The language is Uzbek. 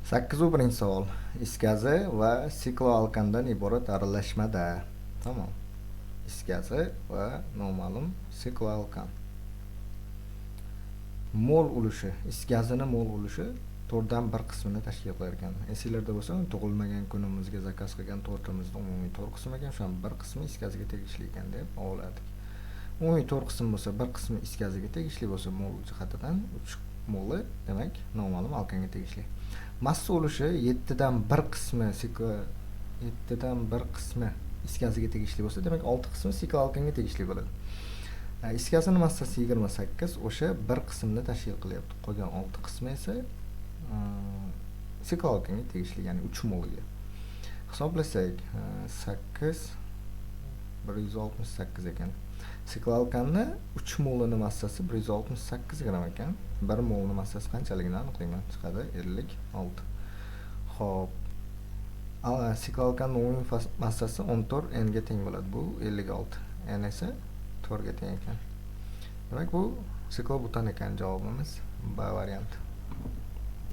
8-birinchi savol. Is gazi va sikloalkandan iborat aralashmada. Tamam. Is gazi va noma'lum sikloalkan. Mol ulushi, is gazining mol ulushi 4dan 1 qismini tashkil qilar ekan. Esinglarda bo'lsa, tug'ilmagan kunimizga zakaz qilgan tortimizning umumiy 4 qismi ekan, shu 1 qismi is gaziga tegishli ekan deb oldik. Umumiy 4 qism bo'lsa, 1 qismi is gaziga tegishli bo'lsa, mol jihatidan 3 moli, demak, noma'lum alkanga tegishli. Massa ulushi 7dan 1 qismi 7dan 1 qismi is gaziga tegishli bo'lsa, demak 6 qismi sikloalkanga tegishli bo'ladi. Is gazining massasi 28, o'sha 1 qismni tashkil qilyapti. Qolgan 6 qismi esa sikloalkanga tegishli, ya'ni 3 molga. Hisoblasak, 8 168 ekan. Sikloalkanning 3 molining massasi 168 gram ekan. 1 molining massasi qanchaligini aniqlayman. Chiqadi 56. Xo'p. Sikloalkanning umumiy massasi 14 n ga teng bo'ladi. Bu 56. N esa 4 ga teng ekan. Demak, bu siklobutan ekan javobimiz. B varianti.